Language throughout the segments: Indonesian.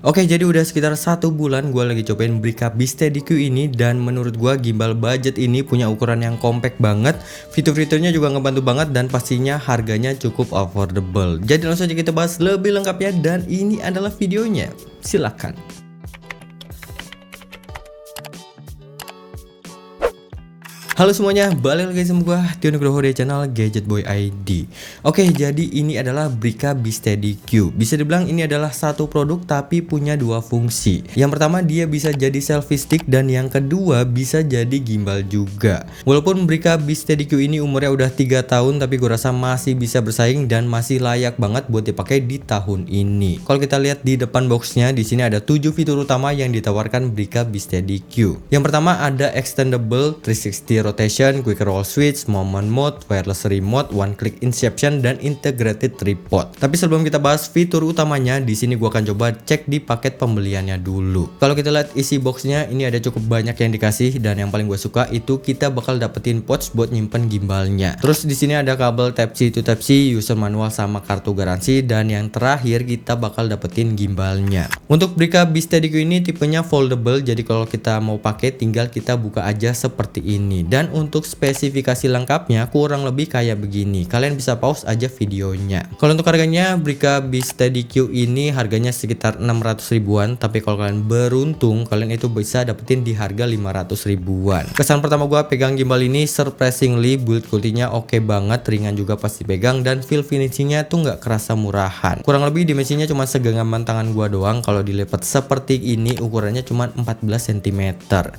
Oke, jadi udah sekitar 1 bulan gue lagi cobain Brica B Steady Q ini, dan menurut gue gimbal budget ini punya ukuran yang compact banget, fitur-fiturnya juga ngebantu banget, dan pastinya harganya cukup affordable. Jadi langsung aja kita bahas lebih lengkapnya, dan ini adalah videonya. Silakan. Halo semuanya, balik lagi sama gua Tio Nugroho di channel Gadget Boy ID. Oke, jadi ini adalah Brica B Steady Q. Bisa dibilang ini adalah satu produk tapi punya dua fungsi. Yang pertama, dia bisa jadi selfie stick, dan yang kedua bisa jadi gimbal juga. Walaupun Brica B Steady Q ini umurnya udah 3 tahun, tapi gua rasa masih bisa bersaing dan masih layak banget buat dipakai di tahun ini. Kalau kita lihat di depan boxnya, di sini ada 7 fitur utama yang ditawarkan Brica B Steady Q. Yang pertama ada extendable 360 rotation, quick roll switch, moment mode, wireless remote, one click inception, dan integrated tripod. Tapi sebelum kita bahas fitur utamanya, di sini gua akan coba cek di paket pembeliannya dulu. Kalau kita lihat isi boxnya, ini ada cukup banyak yang dikasih, dan yang paling gue suka itu kita bakal dapetin pouch buat nyimpen gimbalnya. Terus di sini ada kabel Type C to Type C, user manual sama kartu garansi, dan yang terakhir kita bakal dapetin gimbalnya. Untuk Brica B Steady Q ini tipenya foldable, jadi kalau kita mau pakai tinggal kita buka aja seperti ini. Dan untuk spesifikasi lengkapnya kurang lebih kayak begini. Kalian bisa pause aja videonya. Kalau untuk harganya, Brica B Steady Q ini harganya sekitar 600 ribuan, tapi kalau kalian beruntung kalian itu bisa dapetin di harga 500 ribuan. Kesan pertama gua pegang gimbal ini, surprisingly build quality-nya oke banget, ringan juga pas dipegang, dan feel finishingnya tuh nggak kerasa murahan. Kurang lebih dimensinya cuma segenggaman tangan gua doang. Kalau dilipat seperti ini ukurannya cuma 14 cm.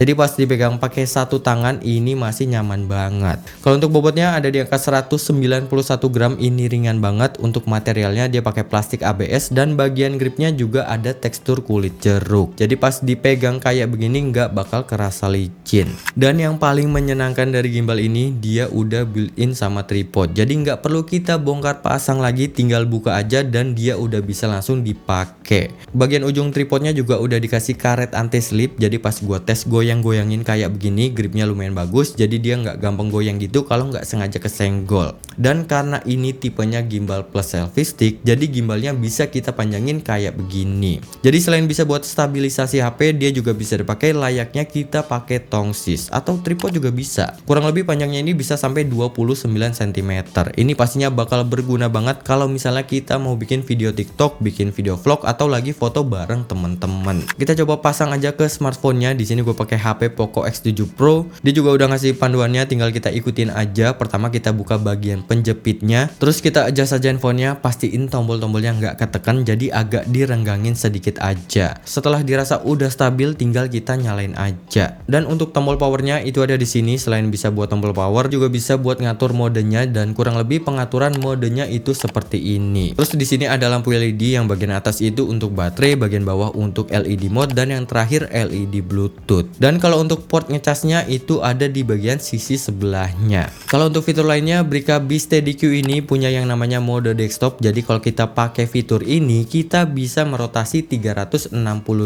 Jadi pas dipegang pakai satu tangan ini masih nyaman banget. Kalau untuk bobotnya ada di angka 191 gram, ini ringan banget. Untuk materialnya dia pakai plastik ABS, dan bagian gripnya juga ada tekstur kulit jeruk. Jadi pas dipegang kayak begini nggak bakal kerasa licin. Dan yang paling menyenangkan dari gimbal ini, dia udah built-in sama tripod. Jadi nggak perlu kita bongkar pasang lagi, tinggal buka aja dan dia udah bisa langsung dipakai. Bagian ujung tripodnya juga udah dikasih karet anti slip. Jadi pas gua tes goyang-goyangin kayak begini, gripnya lumayan bagus. Jadi dia nggak gampang goyang gitu kalau nggak sengaja kesenggol. Dan karena ini tipenya gimbal plus selfie stick, jadi gimbalnya bisa kita panjangin kayak begini. Jadi selain bisa buat stabilisasi HP, dia juga bisa dipakai layaknya kita pakai tongsis atau tripod juga bisa. Kurang lebih panjangnya ini bisa sampai 29 cm. Ini pastinya bakal berguna banget kalau misalnya kita mau bikin video TikTok, bikin video vlog, atau lagi foto bareng teman-teman. Kita coba pasang aja ke smartphone-nya. Di sini gue pakai HP Poco X7 Pro. Dia juga udah ngasih panduannya, tinggal kita ikutin aja. Pertama kita buka bagian penjepitnya, terus kita adjust aja handphonenya, pastiin tombol-tombolnya nggak ketekan, jadi agak direnggangin sedikit aja. Setelah dirasa udah stabil, tinggal kita nyalain aja. Dan untuk tombol powernya itu ada di sini. Selain bisa buat tombol power, juga bisa buat ngatur modenya, dan kurang lebih pengaturan modenya itu seperti ini. Terus di sini ada lampu LED, yang bagian atas itu untuk baterai, bagian bawah untuk LED mode, dan yang terakhir LED Bluetooth. Dan kalau untuk port ngecasnya itu ada di bagian sisi sebelahnya. Kalau untuk fitur lainnya, Brica B Steady Q ini punya yang namanya mode desktop. Jadi kalau kita pakai fitur ini, kita bisa merotasi 360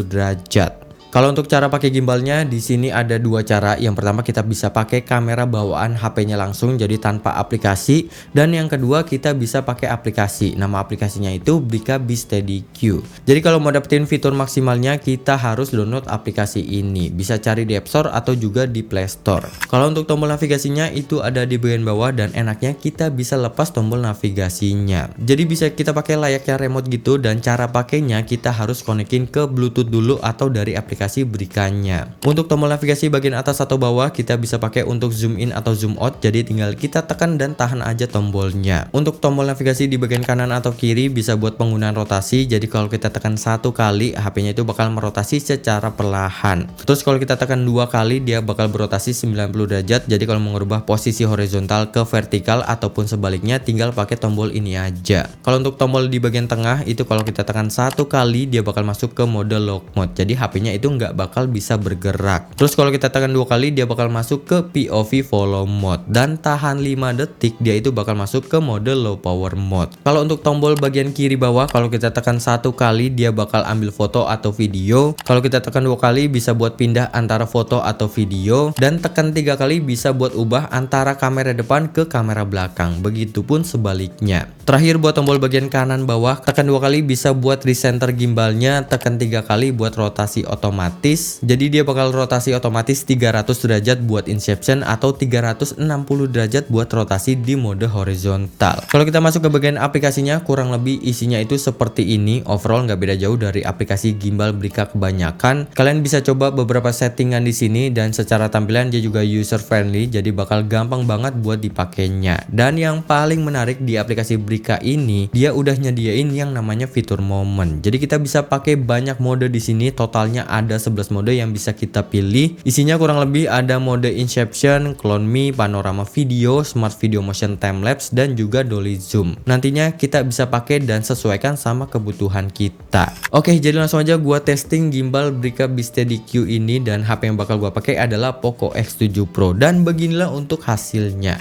derajat. Kalau untuk cara pakai gimbalnya, di sini ada dua cara. Yang pertama kita bisa pakai kamera bawaan HP-nya langsung, jadi tanpa aplikasi. Dan yang kedua kita bisa pakai aplikasi. Nama aplikasinya itu Brica B Steady Q. Jadi kalau mau dapetin fitur maksimalnya, kita harus download aplikasi ini. Bisa cari di App Store atau juga di Play Store. Kalau untuk tombol navigasinya itu ada di bagian bawah, dan enaknya kita bisa lepas tombol navigasinya. Jadi bisa kita pakai layaknya remote gitu, dan cara pakainya kita harus konekin ke Bluetooth dulu atau dari aplikasi Bricanya. Untuk tombol navigasi bagian atas atau bawah kita bisa pakai untuk zoom in atau zoom out, jadi tinggal kita tekan dan tahan aja tombolnya. Untuk tombol navigasi di bagian kanan atau kiri bisa buat penggunaan rotasi, jadi kalau kita tekan satu kali HP-nya itu bakal merotasi secara perlahan. Terus kalau kita tekan dua kali dia bakal berotasi 90 derajat, jadi kalau mau mengubah posisi horizontal ke vertikal ataupun sebaliknya tinggal pakai tombol ini aja. Kalau untuk tombol di bagian tengah itu kalau kita tekan satu kali dia bakal masuk ke mode lock mode, jadi HP-nya itu itu nggak bakal bisa bergerak. Terus kalau kita tekan 2 kali dia bakal masuk ke POV follow mode, dan tahan 5 detik dia itu bakal masuk ke mode low power mode. Kalau untuk tombol bagian kiri bawah, kalau kita tekan 1 kali dia bakal ambil foto atau video. Kalau kita tekan 2 kali bisa buat pindah antara foto atau video, dan tekan 3 kali bisa buat ubah antara kamera depan ke kamera belakang. Begitupun sebaliknya. Terakhir buat tombol bagian kanan bawah, tekan 2 kali bisa buat recenter gimbalnya, tekan 3 kali buat rotasi otomatis. Jadi dia bakal rotasi otomatis 300 derajat buat inception atau 360 derajat buat rotasi di mode horizontal. Kalau kita masuk ke bagian aplikasinya, kurang lebih isinya itu seperti ini. Overall nggak beda jauh dari aplikasi gimbal Brica kebanyakan. Kalian bisa coba beberapa settingan di sini, dan secara tampilan dia juga user friendly, jadi bakal gampang banget buat dipakainya. Dan yang paling menarik di aplikasi Brica ini, dia udah nyediain yang namanya fitur moment. Jadi kita bisa pakai banyak mode di sini. Totalnya ada 11 mode yang bisa kita pilih. Isinya kurang lebih ada mode Inception, Clone Me, panorama video, Smart Video Motion Time Lapse, dan juga Dolly Zoom. Nantinya kita bisa pakai dan sesuaikan sama kebutuhan kita. Oke, jadi langsung aja gua testing gimbal Brica B-Steady-Q ini, dan HP yang bakal gua pakai adalah Poco X7 Pro, dan beginilah untuk hasilnya.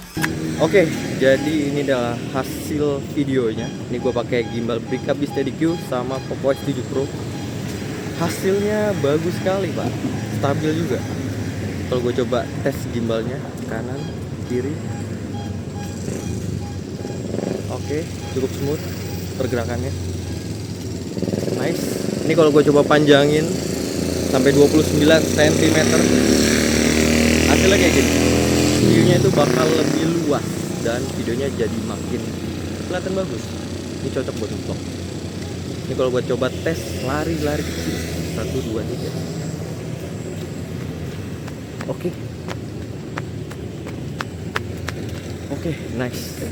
Oke, jadi ini adalah hasil videonya. Ini gue pakai gimbal Brica B-Steady-Q sama Poco X7 Pro. Hasilnya bagus sekali, Pak. Stabil juga. Kalau gue coba tes gimbalnya kanan, kiri. Oke, cukup smooth pergerakannya. Nice. Ini kalau gue coba panjangin sampai 29 cm. Hasilnya kayak gini. Viewnya itu bakal lebih luas dan videonya jadi makin kelihatan bagus. Ini cocok buat vlog. Ini kalau buat coba tes lari-lari kecil 1, 2, 3. Oke, nice.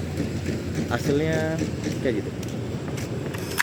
Hasilnya kayak gitu.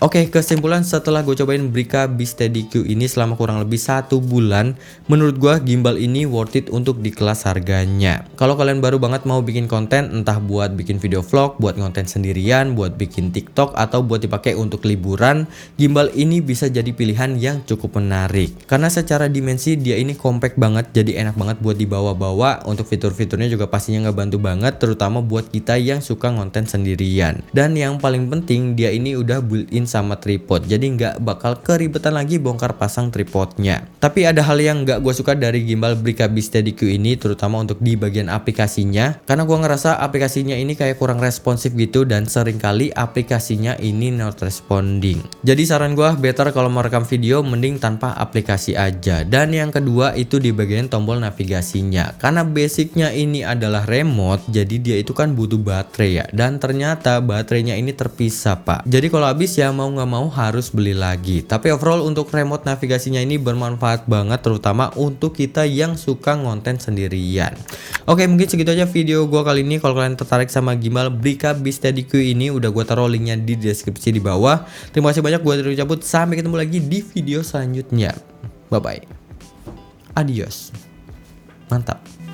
Oke, kesimpulan setelah gue cobain Brica B-Steady-Q ini selama kurang lebih 1 bulan, menurut gue gimbal ini worth it untuk di kelas harganya. Kalau kalian baru banget mau bikin konten, entah buat bikin video vlog, buat konten sendirian, buat bikin TikTok, atau buat dipakai untuk liburan, gimbal ini bisa jadi pilihan yang cukup menarik. Karena secara dimensi dia ini compact banget, jadi enak banget buat dibawa-bawa. Untuk fitur-fiturnya juga pastinya ngebantu banget, terutama buat kita yang suka konten sendirian. Dan yang paling penting, dia ini udah built-in sama tripod, jadi nggak bakal keribetan lagi bongkar pasang tripodnya. Tapi ada hal yang nggak gue suka dari gimbal Brica B-Steady-Q ini, terutama untuk di bagian aplikasinya, karena gue ngerasa aplikasinya ini kayak kurang responsif gitu, dan seringkali aplikasinya ini not responding. Jadi saran gue, better kalau mau rekam video mending tanpa aplikasi aja. Dan yang kedua itu di bagian tombol navigasinya, karena basicnya ini adalah remote, jadi dia itu kan butuh baterai ya, dan ternyata baterainya ini terpisah, Pak. Jadi kalau habis ya mau nggak mau harus beli lagi. Tapi overall untuk remote navigasinya ini bermanfaat banget, terutama untuk kita yang suka ngonten sendirian. Oke, mungkin segitu aja video gua kali ini. Kalau kalian tertarik sama gimbal Brica B-Steady-Q ini, udah gua taruh linknya di deskripsi di bawah. Terima kasih banyak, gua dari cabut. Sampai ketemu lagi di video selanjutnya. Bye bye. Adios. Mantap.